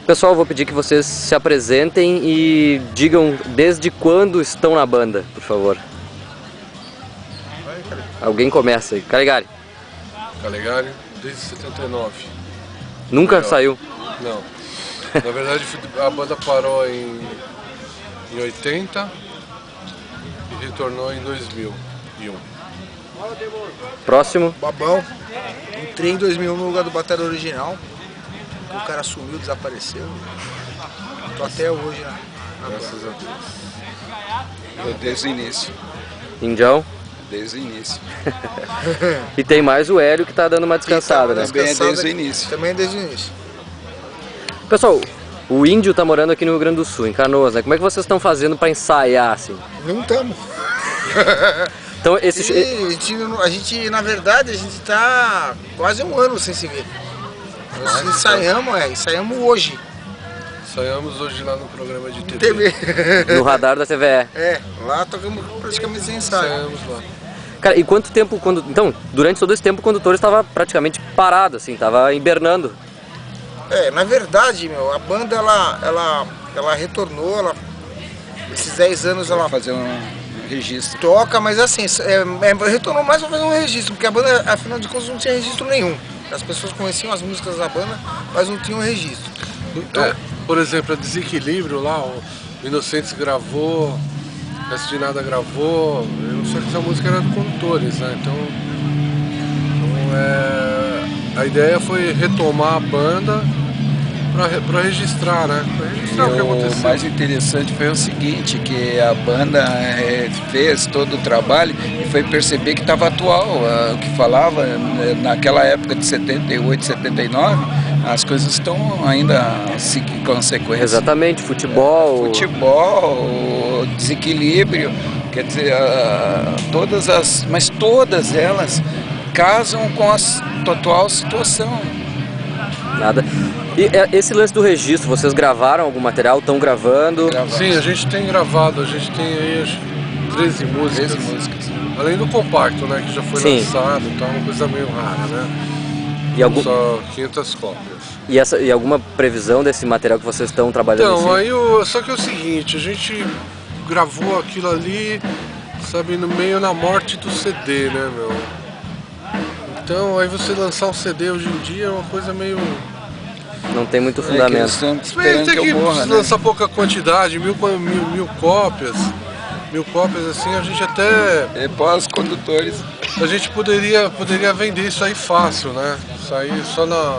Pessoal, vou pedir que vocês se apresentem e digam desde quando estão na banda, por favor. Alguém começa aí. Calegari. Calegari, desde 79. Nunca saiu? Não. Na verdade, a banda parou em 80 e retornou em 2001. Próximo. Babão. Entrei em 2001 no lugar do batalha original. O cara sumiu, desapareceu. Tô até hoje na Graças a Deus. Eu desde o início. Indião. Desde o início. E tem mais o Hélio que tá dando uma descansada, né? Também é desde o início. Também é desde o início. Pessoal, o Índio tá morando aqui no Rio Grande do Sul, em Canoas, né? Como é que vocês estão fazendo pra ensaiar, assim? Não estamos. Então, A gente, na verdade, a gente tá quase um ano sem se ver. Nós ensaiamos hoje. Ensaiamos hoje lá no programa de TV. no radar da TVE. Lá tocamos praticamente sem ensaio. Ensaiamos lá. Cara, e quanto tempo, então, durante todo esse tempo o Condutor estava praticamente parado, assim, estava hibernando. Na verdade, a banda, ela retornou, esses 10 anos ela fazer um registro. Toca, mas assim, retornou mais pra fazer um registro, porque a banda, afinal de contas, não tinha registro nenhum. As pessoas conheciam as músicas da banda, mas não tinham registro. Então, por exemplo, a Desequilíbrio lá, o Inocentes gravou, Resto de Nada gravou, só que essa música era do Condutores, né? Então a ideia foi retomar a banda para registrar, né? Para registrar o que aconteceu. O mais interessante foi o seguinte, que a banda fez todo o trabalho e foi perceber que estava atual. O que falava naquela época de 78, 79, as coisas estão ainda seguindo consequência. Exatamente, futebol. Futebol, desequilíbrio, quer dizer, mas todas elas casam com a atual situação. Nada. E esse lance do registro, vocês gravaram algum material? Estão gravando? Sim, a gente tem gravado, a gente tem aí acho, 13 músicas. Além do compacto, né, que já foi lançado, então é uma coisa meio rara, né? Só 500 cópias. E alguma previsão desse material que vocês estão trabalhando? Então, aí só que é o seguinte, a gente gravou aquilo ali, sabe, no meio na morte do CD, né, meu? Então, aí você lançar um CD hoje em dia é uma coisa meio... Não tem muito fundamento. Tem que lançar pouca quantidade, mil cópias. 1000 cópias assim, a gente até... Pós-Condutores. A gente poderia vender isso aí fácil, né? Sair só na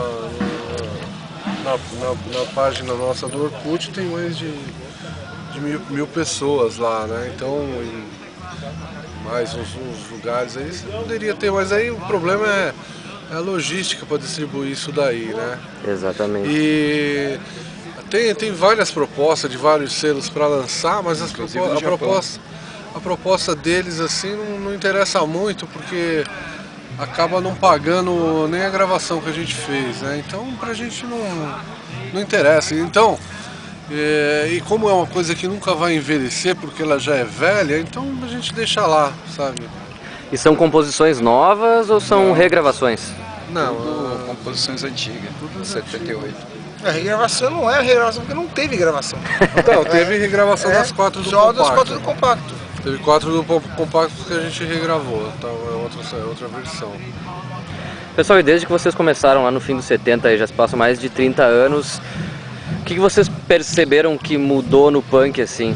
página nossa do Orkut tem mais de mil pessoas lá, né? Então, mais uns lugares aí você poderia ter, mas aí o problema é a logística para distribuir isso daí, né? Exatamente. E tem várias propostas de vários selos para lançar, mas a proposta deles assim não interessa muito, porque acaba não pagando nem a gravação que a gente fez, né? Então pra gente não interessa. Então, e como é uma coisa que nunca vai envelhecer porque ela já é velha, então a gente deixa lá, sabe? E são composições novas ou são regravações? Não, composições antigas, 78. A regravação não é regravação porque não teve gravação. Não, teve regravação das 4 do só compacto. das 4 do compacto. Teve 4 do compacto que a gente regravou, então é outra versão. Pessoal, e desde que vocês começaram lá no fim dos 70, já se passam mais de 30 anos, o que vocês perceberam que mudou no punk, assim?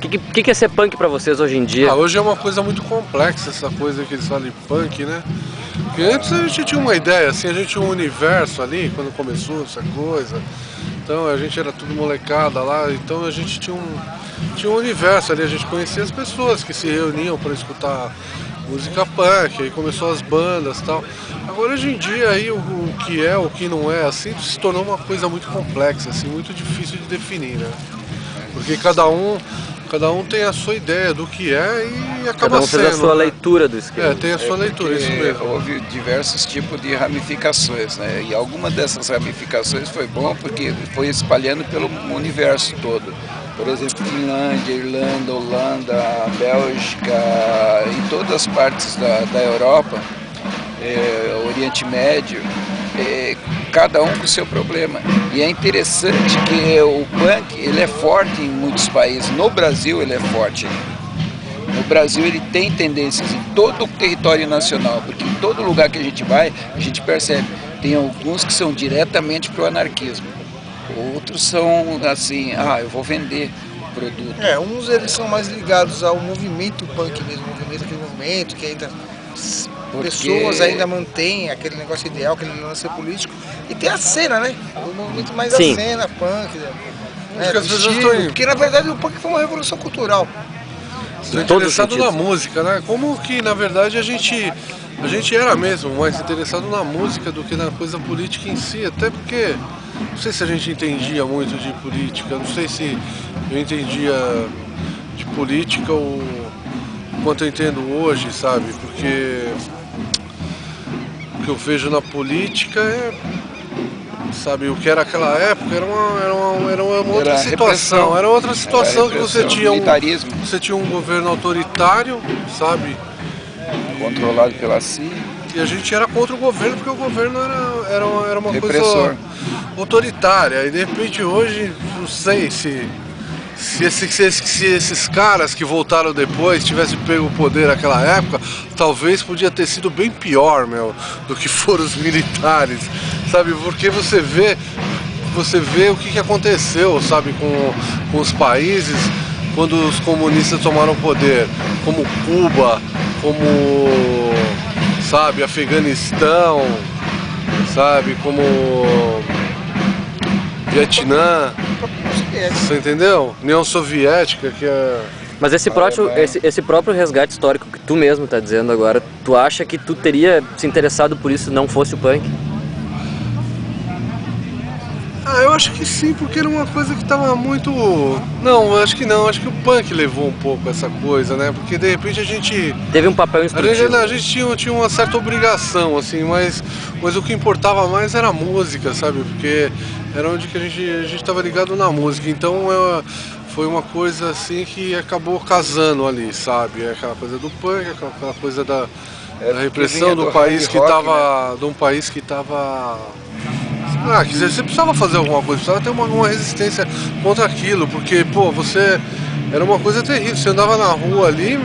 O que é ser punk pra vocês hoje em dia? Hoje é uma coisa muito complexa essa coisa que eles falam de punk, né? Porque antes a gente tinha uma ideia, assim, a gente tinha um universo ali, quando começou essa coisa. Então a gente era tudo molecada lá, então a gente tinha um universo ali, a gente conhecia as pessoas que se reuniam para escutar música punk, aí começou as bandas e tal. Agora hoje em dia aí o que é, o que não é, assim, se tornou uma coisa muito complexa, assim, muito difícil de definir, né? Porque cada um tem a sua ideia do que é e acaba sendo. Cada um fez a sua leitura do esquema. Tem a sua leitura, isso mesmo. Houve diversos tipos de ramificações, né? E alguma dessas ramificações foi bom porque foi espalhando pelo universo todo. Por exemplo, Finlândia, Irlanda, Holanda, Bélgica e todas as partes da Europa, Oriente Médio. cada um com o seu problema. E é interessante que o punk ele é forte em muitos países. No Brasil ele é forte. No Brasil ele tem tendências em todo o território nacional, porque em todo lugar que a gente vai, a gente percebe. Tem alguns que são diretamente para o anarquismo. Outros são assim, eu vou vender produto. Uns eles são mais ligados ao movimento punk mesmo, aquele movimento que ainda pessoas ainda mantêm aquele negócio ideal, aquele lance político. E tem a cena, né? O movimento mais Sim. a cena punk, né? Porque na verdade o punk foi uma revolução cultural. Estou interessado na música, né? Como que na verdade a gente era mesmo mais interessado na música do que na coisa política em si, até porque não sei se a gente entendia muito de política, não sei se eu entendia de política o quanto eu entendo hoje, sabe? Porque o que eu vejo na política sabe, o que era aquela época era uma outra situação. Era outra situação que você tinha um governo autoritário, sabe? Controlado pela CIA. E a gente era contra o governo porque o governo era uma repressor, coisa autoritária. E de repente hoje, não sei se esses caras que voltaram depois tivessem pego o poder naquela época, talvez podia ter sido bem pior, do que foram os militares, sabe? Porque você vê o que aconteceu, sabe, com os países quando os comunistas tomaram poder, como Cuba, como, sabe, Afeganistão, sabe, como Vietnã. Você entendeu? União Soviética, que é... Mas esse próprio resgate histórico que tu mesmo está dizendo agora, tu acha que tu teria se interessado por isso se não fosse o punk? Eu acho que sim, porque era uma coisa que estava muito... Não, acho que não, acho que o punk levou um pouco essa coisa, né? Porque de repente a gente... Teve um papel instrutivo. A gente tinha uma certa obrigação, assim, mas o que importava mais era a música, sabe? Porque era onde que a gente estava ligado na música, então foi uma coisa assim que acabou casando ali, sabe? Aquela coisa do punk, aquela coisa da repressão do país que estava... De um país que estava... quer dizer, você precisava fazer alguma coisa, precisava ter uma resistência contra aquilo, porque, era uma coisa terrível. Você andava na rua ali,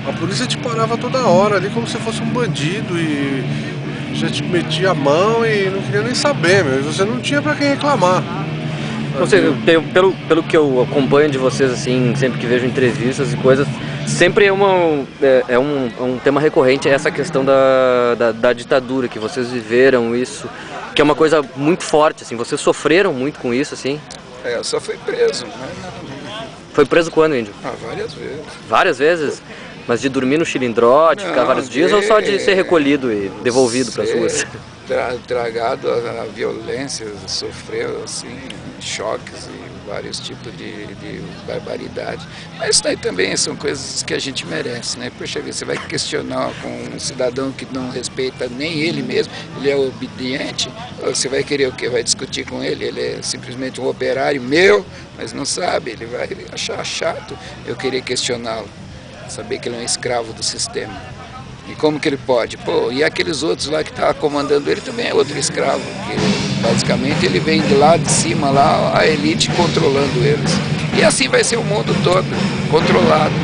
a polícia te parava toda hora ali como se fosse um bandido e já te metia a mão e não queria nem saber, e você não tinha pra quem reclamar. Pelo que eu acompanho de vocês, assim, sempre que vejo entrevistas e coisas, sempre é um tema recorrente essa questão da ditadura, que vocês viveram isso, que é uma coisa muito forte, assim, vocês sofreram muito com isso, assim? Eu só fui preso, né? Foi preso quando, Índio? Várias vezes. Várias vezes? Mas de dormir no chilindró, de ficar vários dias, ou só de ser recolhido e devolvido para as ruas? Tragado a violência, sofreu assim, choques e vários tipos de barbaridade. Mas isso daí também são coisas que a gente merece, né? Poxa vida, você vai questionar com um cidadão que não respeita nem ele mesmo, ele é obediente, você vai querer o quê? Vai discutir com ele? Ele é simplesmente um operário meu, mas não sabe, ele vai achar chato eu querer questioná-lo, saber que ele é um escravo do sistema. E como que ele pode? E aqueles outros lá que estavam comandando ele também é outro escravo, que basicamente ele vem de lá de cima, lá a elite controlando eles. E assim vai ser o mundo todo, controlado.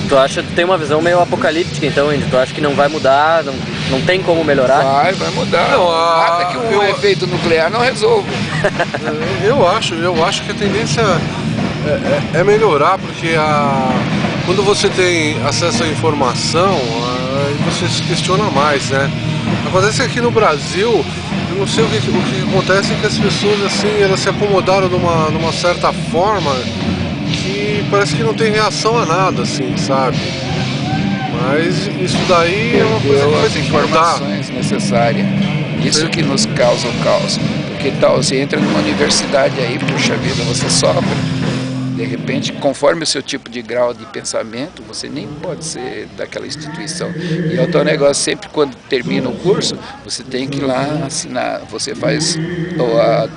Tu acha que tem uma visão meio apocalíptica então, Indy? Tu acha que não vai mudar, não tem como melhorar? Vai mudar. Nada que um efeito nuclear não resolva. Eu acho que a tendência é melhorar, porque quando você tem acesso à informação, aí você se questiona mais, né? Acontece que aqui no Brasil, eu não sei o que acontece, é que as pessoas assim, elas se acomodaram numa certa forma que parece que não tem reação a nada, assim, sabe? Mas isso daí é uma coisa que vai ter que mudar. Informações necessárias. Isso que nos causa o caos. Porque tal, você entra numa universidade aí, puxa vida, você sofre. De repente, conforme o seu tipo de grau de pensamento, você nem pode ser daquela instituição. E é o teu negócio, sempre quando termina o curso, você tem que ir lá assinar. Você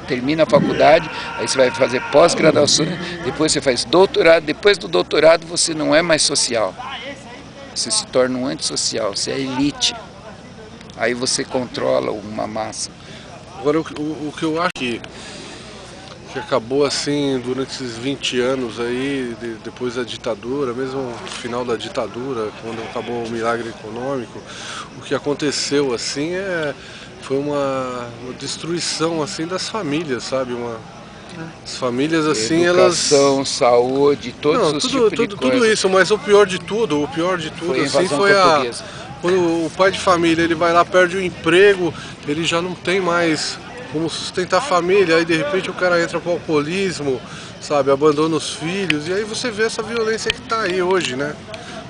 termina a faculdade, aí você vai fazer pós-graduação, depois você faz doutorado. Depois do doutorado, você não é mais social. Você se torna um antissocial, você é elite. Aí você controla uma massa. Agora, o que eu acho que acabou assim durante esses 20 anos aí, depois da ditadura, mesmo no final da ditadura, quando acabou o milagre econômico, o que aconteceu assim foi uma destruição assim das famílias, sabe? As famílias assim, educação, saúde, todos os tipos de coisa. Tudo isso, mas o pior de tudo assim foi quando o pai de família ele vai lá, perde o emprego, ele já não tem mais como sustentar a família, aí de repente o cara entra pro alcoolismo, sabe, abandona os filhos, e aí você vê essa violência que tá aí hoje, né?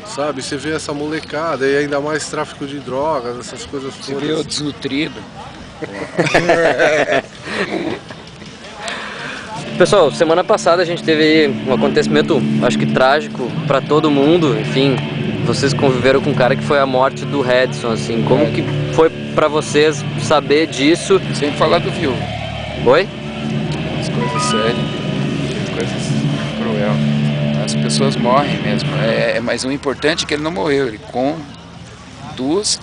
Sabe, você vê essa molecada, e ainda mais tráfico de drogas, essas coisas todas. Você vê o desnutrido. Pessoal, semana passada a gente teve um acontecimento, acho que trágico para todo mundo, enfim, vocês conviveram com um cara que foi a morte do Redson, assim, como que foi para vocês saber disso? Sem falar do viúvo. Oi? As coisas sérias, as coisas cruel. As pessoas morrem mesmo, mas o importante é que ele não morreu, ele conduz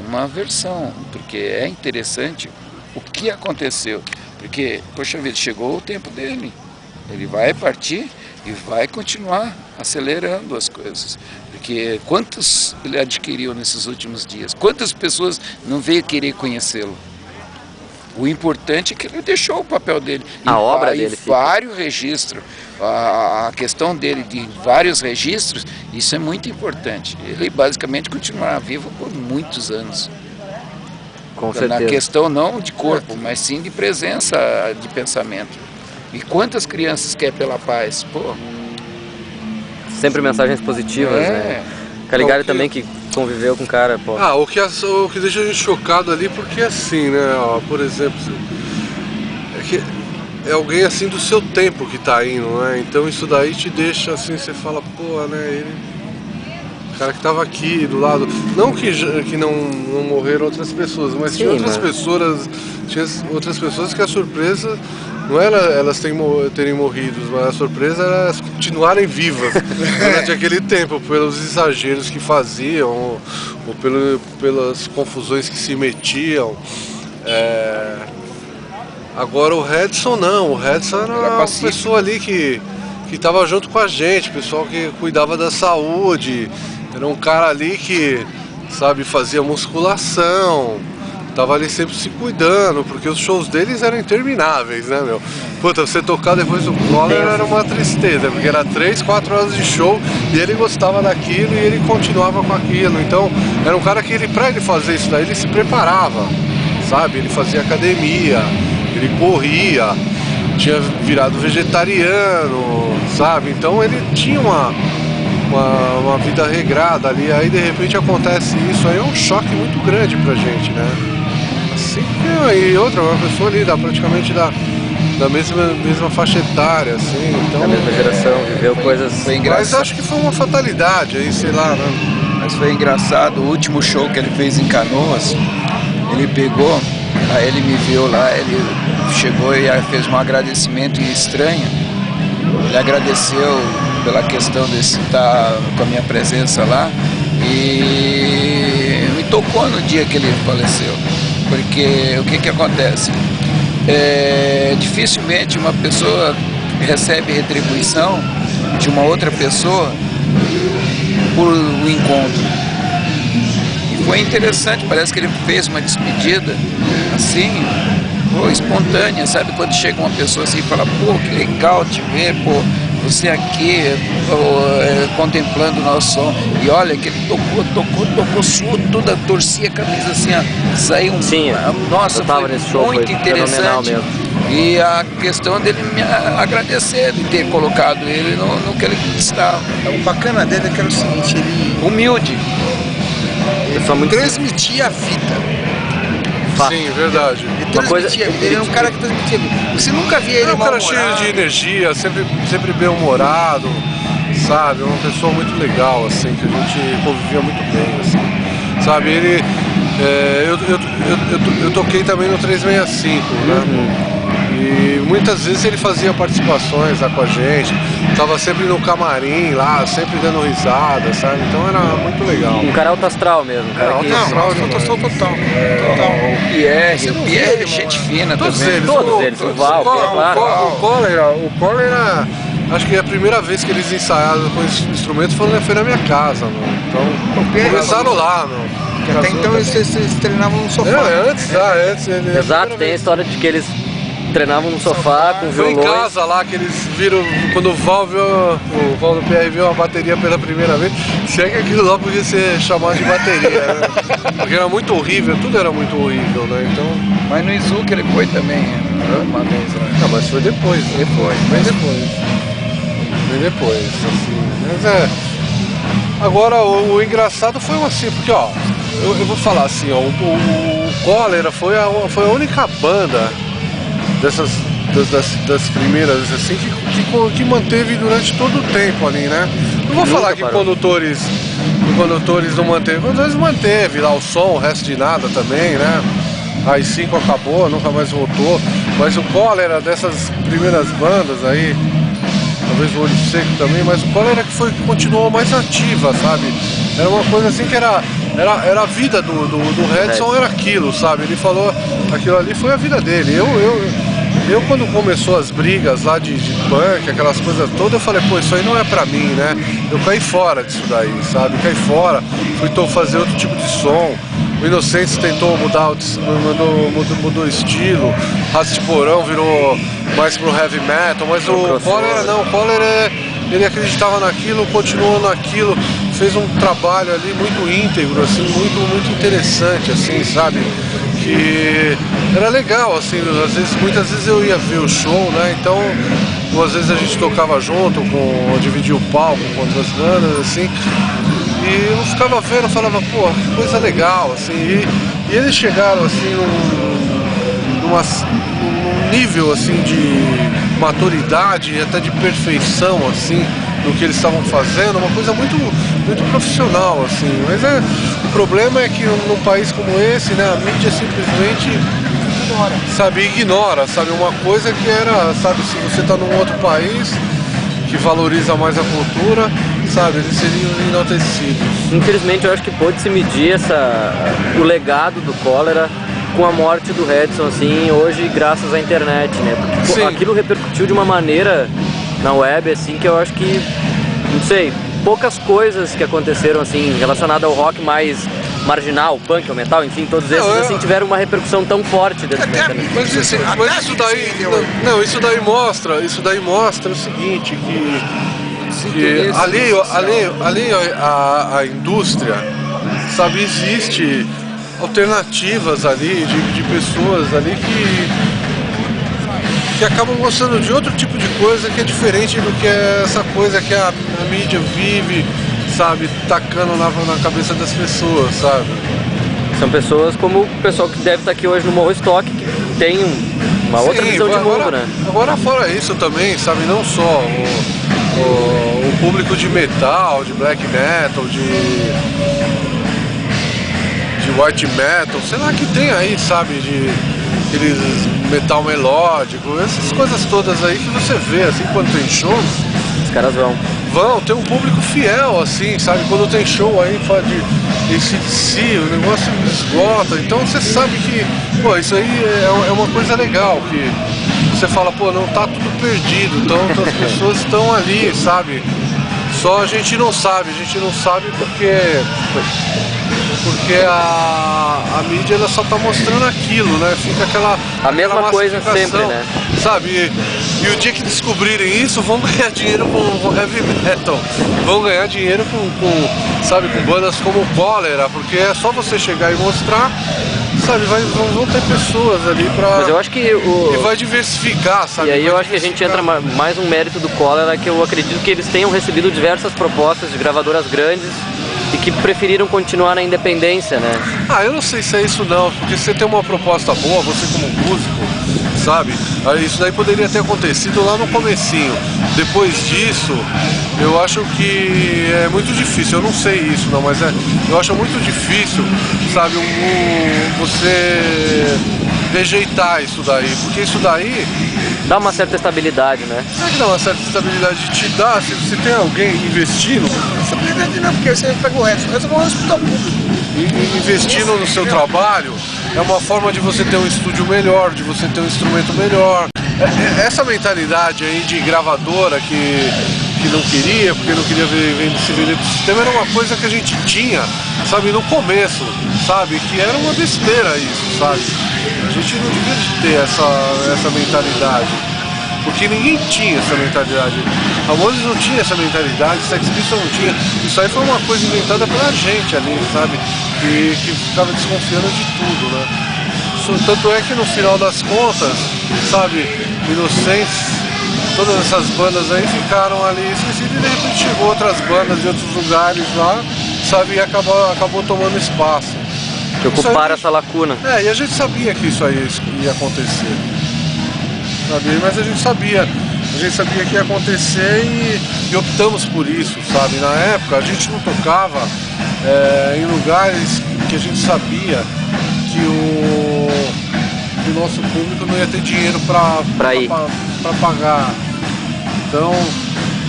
uma versão, porque é interessante o que aconteceu. Porque, poxa vida, chegou o tempo dele. Ele vai partir e vai continuar acelerando as coisas. Porque quantos ele adquiriu nesses últimos dias? Quantas pessoas não veio querer conhecê-lo? O importante é que ele deixou o papel dele. A obra dele fica. Vários registros. A questão dele de vários registros, isso é muito importante. Ele basicamente continuará vivo por muitos anos. Com certeza. Na questão não de corpo, mas sim de presença de pensamento. E quantas crianças querem pela paz? Pô. Sempre mensagens positivas, né? Caligari também que conviveu com o cara, pô. O que deixa a gente chocado ali, porque assim, né, ó, por exemplo, é alguém assim do seu tempo que tá indo, né? Então isso daí te deixa assim, você fala, pô, né, o cara que estava aqui do lado, não que não morreram outras pessoas, mas sim, tinha outras pessoas que a surpresa não era elas terem morrido, mas a surpresa era elas continuarem vivas durante aquele tempo, pelos exageros que faziam, ou pelas confusões que se metiam. Agora o Redson não, o Redson era uma pessoa ali que estava junto com a gente, pessoal que cuidava da saúde. Era um cara ali que, sabe, fazia musculação, tava ali sempre se cuidando, porque os shows deles eram intermináveis, né, meu? Puta, você tocar depois do Collor era uma tristeza, porque era 3, 4 horas de show e ele gostava daquilo e ele continuava com aquilo. Então, era um cara que pra ele fazer isso daí, ele se preparava, sabe? Ele fazia academia, ele corria, tinha virado vegetariano, sabe? Então, ele tinha uma vida regrada ali, aí de repente acontece isso, aí é um choque muito grande pra gente, né? Assim, e outra, uma pessoa ali praticamente da mesma faixa etária, assim, então... Da mesma geração, viveu coisas... Mas acho que foi uma fatalidade aí, sei lá, né? Mas foi engraçado, o último show que ele fez em Canoas, ele pegou, aí ele me viu lá, ele chegou e fez um agradecimento estranho, ele agradeceu pela questão de estar com a minha presença lá e me tocou no dia que ele faleceu, porque o que acontece? Dificilmente uma pessoa recebe retribuição de uma outra pessoa por um encontro. E foi interessante, parece que ele fez uma despedida assim, espontânea, sabe? Quando chega uma pessoa assim e fala, pô, que legal te ver, pô, você aqui contemplando o nosso som. E olha que ele tocou sua, toda torcia a camisa assim, saiu um... Sim, nossa, foi nesse show, muito interessante. Mesmo. E a questão dele me agradecer de ter colocado ele no que ele estava. O bacana dele é que era o seguinte, ele... Humilde. Ele transmitia a vida. Sim, verdade. Ele é um cara que transmitia. Você nunca via ele mal-humorado. É um cara cheio de energia, sempre bem-humorado, sabe? Uma pessoa muito legal, assim, que a gente convivia muito bem, assim. Sabe, ele... eu toquei também no 365, né? E muitas vezes ele fazia participações lá com a gente. tava sempre no camarim lá, sempre dando risada, sabe? Então era muito legal. Um cara alto astral mesmo. Um cara que... Não, alto astral total. O Pierre é gente fina Todos também. eles. Todos eles, o Val, claro. O Cólera, acho que a primeira vez que eles ensaiaram com esse instrumento foi na minha casa, meu. Então, começaram lá, meu. Porque até então eles treinavam no sofá. Antes ele... Exato, tem a história de que eles treinavam no sofá com Foi em violões. casa lá que eles viram, quando o Val do PR viu a bateria pela primeira vez, se é que aquilo lá podia ser chamado de bateria, né? Porque era muito horrível, tudo era muito horrível, né? Então... Mas no Izuka ele foi também, uma vez. Né? Não, mas foi depois, né? Foi depois, assim. Mas agora o engraçado foi assim, porque ó, eu vou falar assim, ó, o Cólera foi a única banda das primeiras assim que manteve durante todo o tempo ali, né? Não vou falar que condutores não manteve, condutores manteve lá o som, o resto de nada também, né? A I5 acabou, nunca mais voltou, mas o Cólera dessas primeiras bandas aí, talvez o Olho Seco também, mas o Cólera que continuou mais ativa, sabe? Era uma coisa assim que era a vida do Redson, era aquilo, sabe? Ele falou, aquilo ali foi a vida dele. Eu quando começou as brigas lá de punk, aquelas coisas todas, eu falei, pô, isso aí não é pra mim, né? Eu caí fora disso daí, sabe? Caí fora, fui fazer outro tipo de som. O Inocentes tentou mudou o estilo, Raça de Porão virou mais pro heavy metal, mas o Cólera não, o Cólera ele acreditava naquilo, continuou naquilo, fez um trabalho ali muito íntegro, assim, muito interessante, assim, sabe? Que era legal, assim, muitas vezes eu ia ver o show, né? Então, às vezes a gente tocava junto, dividia o palco com outras bandas, assim. E eu ficava vendo, falava, pô, que coisa legal, assim. E eles chegaram, assim, num nível, assim, de maturidade e até de perfeição, assim, no que eles estavam fazendo, uma coisa muito profissional, assim. Mas o problema é que num país como esse, né, a mídia simplesmente ignora, sabe, uma coisa que era, sabe, se você está num outro país que valoriza mais a cultura, sabe, eles seriam enaltecidos. Infelizmente eu acho que pôde-se medir o legado do Cólera com a morte do Redson, assim, hoje graças à internet, né? Porque aquilo repercutiu de uma maneira na web, assim, que eu acho que, não sei, poucas coisas que aconteceram, assim, relacionadas ao rock mais marginal, punk, ou metal, enfim, todos esses, assim, tiveram uma repercussão tão forte dentro da internet. Mas isso daí mostra o seguinte, que alheio à indústria, sabe, existe alternativas ali, de pessoas ali que acabam gostando de outro tipo de coisa que é diferente do que essa coisa que a mídia vive, sabe, tacando na cabeça das pessoas, sabe? São pessoas como o pessoal que deve estar aqui hoje no Morro Stock, que tem uma outra visão de mundo, né? Agora, fora isso também, sabe, não só o público de metal, de black metal, de white metal, sei lá, que tem aí, sabe, de aqueles metal melódico, essas coisas todas aí que você vê, assim, quando tem shows. Os caras tem um público fiel, assim, sabe, quando tem show aí, fala de AC/DC, o negócio esgota, então você sabe que, pô, isso aí é uma coisa legal, que você fala, pô, não tá tudo perdido, então as pessoas estão ali, sabe, só a gente não sabe porque a mídia ela só tá mostrando aquilo, né? Fica a mesma coisa sempre, né? Sabe? E o dia que descobrirem isso, vão ganhar dinheiro com heavy metal, vão ganhar dinheiro com bandas como o Cólera, porque é só você chegar e mostrar, sabe? Vão ter pessoas ali pra... Mas eu acho que e vai diversificar, sabe? E aí eu acho que a gente entra mais um mérito do Cólera, que eu acredito que eles tenham recebido diversas propostas de gravadoras grandes e que preferiram continuar na independência, né? Eu não sei se é isso não, porque você tem uma proposta boa, você como músico, sabe? Isso daí poderia ter acontecido lá no comecinho. Depois disso, eu acho que é muito difícil, eu não sei isso não, mas eu acho muito difícil, sabe, você rejeitar isso daí, porque isso daí Dá uma certa estabilidade, né? não é que dá uma certa estabilidade, te dá, se tem alguém investindo, Estabilidade não, porque você pega o resto é um hospital público. investindo no seu trabalho, é uma forma de você ter um estúdio melhor, de você ter um instrumento melhor. Essa mentalidade aí de gravadora que não queria, porque não queria se vender pro sistema, era uma coisa que a gente tinha, sabe, no começo, sabe, que era uma besteira isso, sabe. A gente não devia ter essa mentalidade, porque ninguém tinha essa mentalidade. A Moses não tinha essa mentalidade, Sex Pistols não tinha. Isso aí foi uma coisa inventada pela gente ali, sabe, que ficava desconfiando de tudo, né. Tanto é que no final das contas, sabe, Inocentes, todas essas bandas aí ficaram ali esquecidas e de repente chegou outras bandas de outros lugares lá, sabe, e acabou tomando espaço. Que ocuparam essa lacuna. E a gente sabia que isso aí ia acontecer, sabe, mas a gente sabia que ia acontecer e optamos por isso, sabe. Na época a gente não tocava em lugares que a gente sabia que o nosso público não ia ter dinheiro para pagar. Então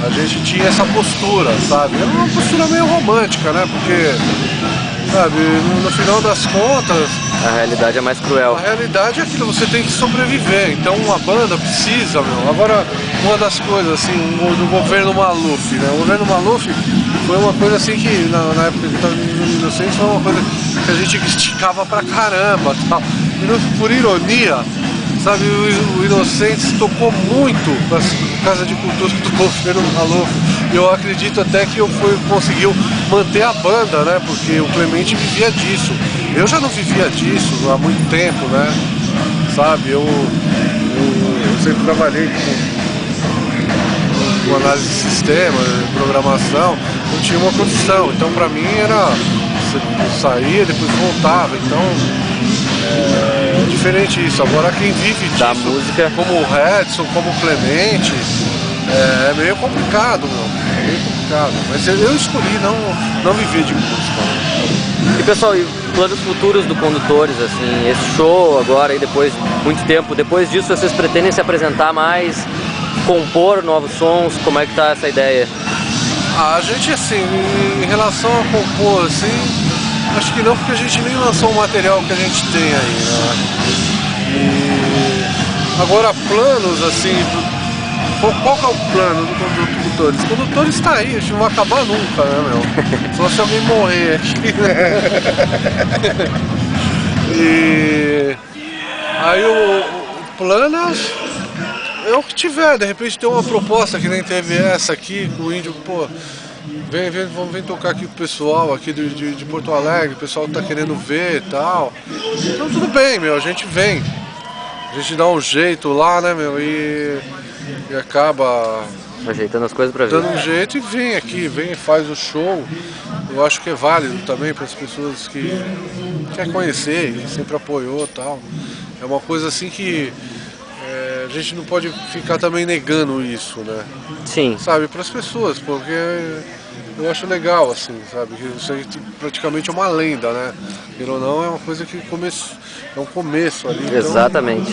a gente tinha essa postura, sabe? Era uma postura meio romântica, né? Porque, sabe, no final das contas, A realidade é mais cruel. a realidade é aquilo, você tem que sobreviver. Então uma banda precisa, meu. Agora, uma das coisas assim, do governo Maluf, né? O governo Maluf foi uma coisa assim que na época que estava nos Inocentes foi uma coisa que a gente esticava pra caramba, tal. E por ironia, sabe, o Inocentes tocou muito com a Casa de Cultura do governo Maluf. E eu acredito até que conseguiu manter a banda, né? Porque o Clemente vivia disso. Eu já não vivia disso há muito tempo, né? Sabe, eu sempre trabalhei com análise de sistema, programação, eu tinha uma profissão, então pra mim era, eu saía, depois voltava, então é diferente isso. Agora quem vive disso, Da música. como o Redson, como o Clemente, é meio complicado, meu. É meio complicado. Mas eu escolhi não viver de música. E pessoal, e planos futuros do Condutores, assim, esse show agora e depois, muito tempo, depois disso vocês pretendem se apresentar mais, compor novos sons, como é que tá essa ideia? A gente, assim, em relação a compor, assim, acho que não, porque a gente nem lançou o material que a gente tem aí, né? E agora planos, assim, qual que é o plano do Condutores? O Condutores tá aí, a gente não vai acabar nunca, né, meu? Só se alguém morrer aqui, né? E aí o plano é o que tiver, de repente tem uma proposta que nem teve essa aqui, com o Índio, pô, vem tocar aqui com o pessoal aqui de Porto Alegre, o pessoal tá querendo ver e tal. Então tudo bem, meu, a gente vem. A gente dá um jeito lá, né, meu, e acaba Ajeitando as coisas pra ver. dando um jeito e vem aqui, vem e faz o show. Eu acho que é válido também para as pessoas que quer conhecer e sempre apoiou e tal. É uma coisa assim que a gente não pode ficar também negando isso, né? Sim. Sabe, para as pessoas, porque eu acho legal, assim, sabe? Que isso aí praticamente é uma lenda, né? Queira ou não, é uma coisa que é um começo ali. Exatamente.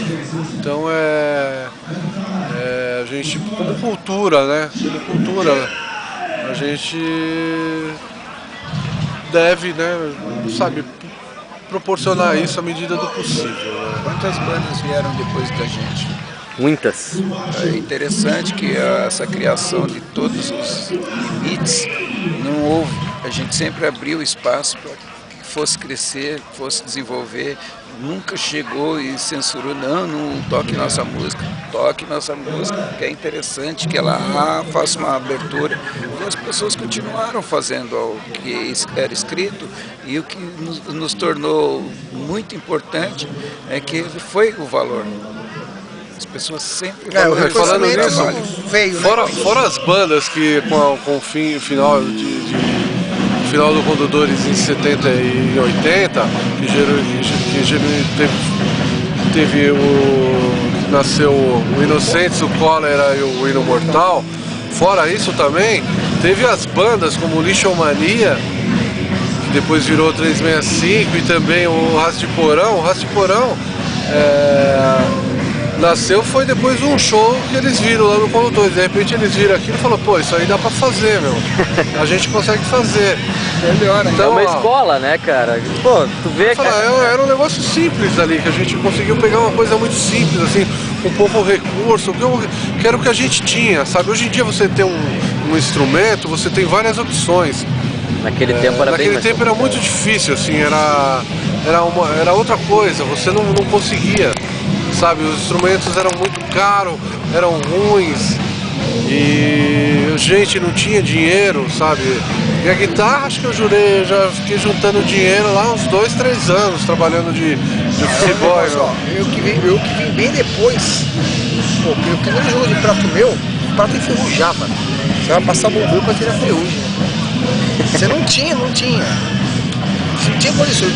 Então a gente, como cultura, né? Como cultura, a gente deve, né, sabe, proporcionar isso à medida do possível, né? Quantas bandas vieram depois da gente? Muitas. É interessante que essa criação de todos os limites não houve. A gente sempre abriu espaço para que fosse crescer, que fosse desenvolver. Nunca chegou e censurou, não toque nossa música, que é interessante que ela faça uma abertura. E as pessoas continuaram fazendo o que era escrito, e o que nos tornou muito importante é que foi o valor. As pessoas sempre falando nisso, veio, né? fora as bandas que com o final do Condutores em 70 e 80, que teve nasceu o Inocentes, o Cólera e o Hino Mortal. Fora isso também, teve as bandas como o Lixomania, que depois virou 365, e também o Raça de Porão. O Raça de Porão nasceu foi depois de um show que eles viram lá no Polo 2. De repente eles viram aquilo e falaram, pô, isso aí dá pra fazer, meu. A gente consegue fazer. Melhor, né? É Então, uma ó, escola, né, cara? Pô, tu vê que... era um negócio simples ali, que a gente conseguiu pegar uma coisa muito simples, assim, com pouco recurso, que era o que a gente tinha, sabe? Hoje em dia você tem um instrumento, você tem várias opções. Naquele tempo era bem Naquele mais tempo era muito difícil, assim, era outra coisa, você não conseguia, sabe? Os instrumentos eram muito caros, eram ruins e a gente não tinha dinheiro, sabe? E a guitarra, acho que já fiquei juntando dinheiro lá uns 2, 3 anos, trabalhando de office boy. Eu que vim bem depois, pô, o primeiro jogo de prato meu, o prato enferrujava. Você vai passar bombril pra tirar ferrugem. Você não tinha condições.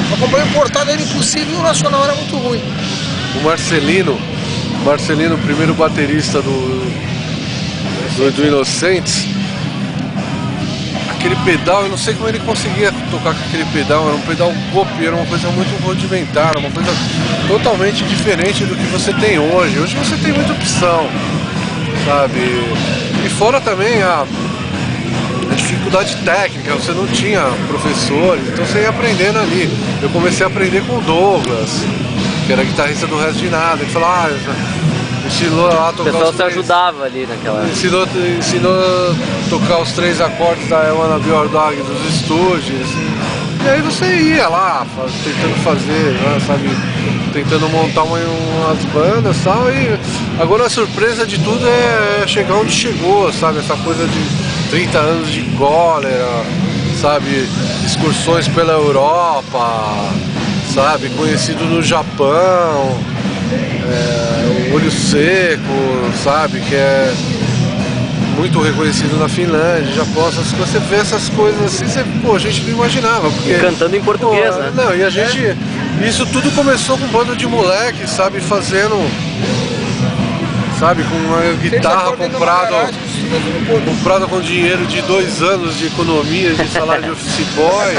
Pra comprar importado era impossível e o nacional era muito ruim. O Marcelino, o primeiro baterista do Inocentes, aquele pedal, eu não sei como ele conseguia tocar com aquele pedal, era um pedal pop, era uma coisa muito rudimentar, uma coisa totalmente diferente do que você tem hoje. Hoje você tem muita opção, sabe? E fora também a dificuldade técnica, você não tinha professores, então você ia aprendendo ali. Eu comecei a aprender com o Douglas, que era guitarrista do Resto de Nada, ele falou, ensinou a tocar. O pessoal os se ajudava ali naquela... Ensinou a tocar os 3 acordes da I Wanna Be Your Dog dos Stooges. E aí você ia lá, tentando fazer, né, sabe, tentando montar umas bandas e tal. E agora a surpresa de tudo é chegar onde chegou, sabe, essa coisa de 30 anos de cólera, sabe, excursões pela Europa, sabe, conhecido no Japão, o Olho Seco, sabe, que é muito reconhecido na Finlândia, Japão, você vê essas coisas assim, a gente não imaginava. Porque, cantando em português, né? Não, e a gente, isso tudo começou com banda de moleque, sabe, fazendo, sabe, com uma guitarra comprada com dinheiro de 2 anos de economia, de salário de office boy.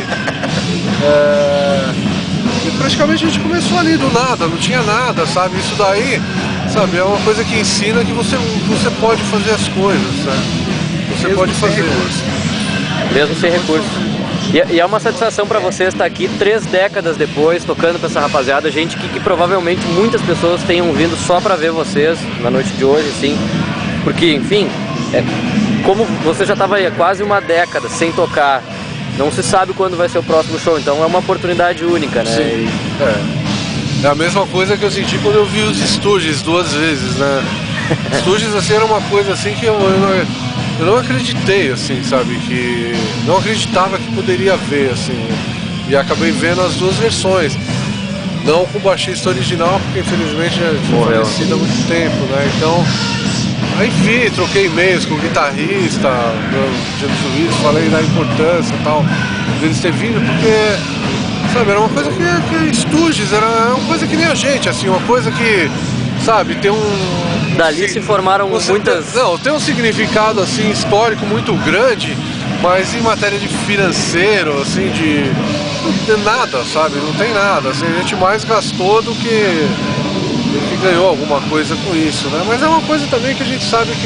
E praticamente a gente começou ali do nada, não tinha nada, sabe? Isso daí, sabe, é uma coisa que ensina que você pode fazer as coisas, sabe? Você pode fazer. Mesmo sem recurso. E é uma satisfação pra vocês estar aqui 3 décadas depois, tocando pra essa rapaziada, gente que provavelmente muitas pessoas tenham vindo só pra ver vocês na noite de hoje, sim. Porque, enfim, como você já estava aí há quase uma década sem tocar, não se sabe quando vai ser o próximo show, então é uma oportunidade única, né? Sim, é a mesma coisa que eu senti quando eu vi os Stooges 2 vezes, né? Stooges, assim, era uma coisa assim que eu não acreditei, assim, sabe, que não acreditava que poderia ver, assim, e acabei vendo as 2 versões, não com o baixista original, porque infelizmente já tinha falecido há muito tempo, né, então, aí vi, troquei e-mails com o guitarrista, do James Luiz, falei da importância e tal, deles ter vindo, porque, sabe, era uma coisa que Stooges, era uma coisa que nem a gente, assim, uma coisa que, sabe, tem Dali se formaram muitas... Não, tem um significado assim histórico muito grande, mas em matéria de financeiro, assim, não tem nada, sabe? Não tem nada. Assim, a gente mais gastou do que ganhou alguma coisa com isso, né? Mas é uma coisa também que a gente sabe que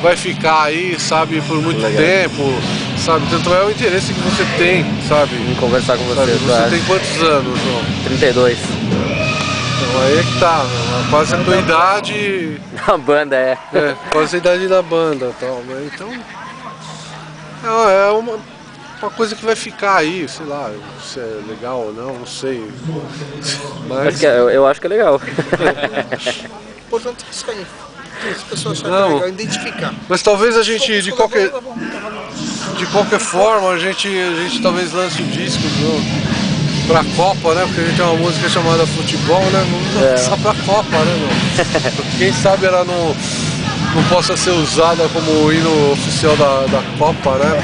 vai ficar aí, sabe, por muito tempo, sabe? Tanto é o interesse que você tem, sabe? Em conversar com você. Você tem quantos anos, João? 32. Então aí é que tá, né? Quase a tua idade. A banda quase a idade da banda e tal, né? Então. É uma coisa que vai ficar aí, sei lá, se é legal ou não sei. Mas. Eu acho que é legal. Importante é isso aí. As pessoas acham que é legal identificar. Mas talvez a gente, de qualquer forma, a gente talvez lance um disco pra Copa, né? Porque a gente tem uma música chamada Futebol, né? Vamos lançar pra Copa, né, meu? Quem sabe ela não possa ser usada como hino oficial da Copa, né?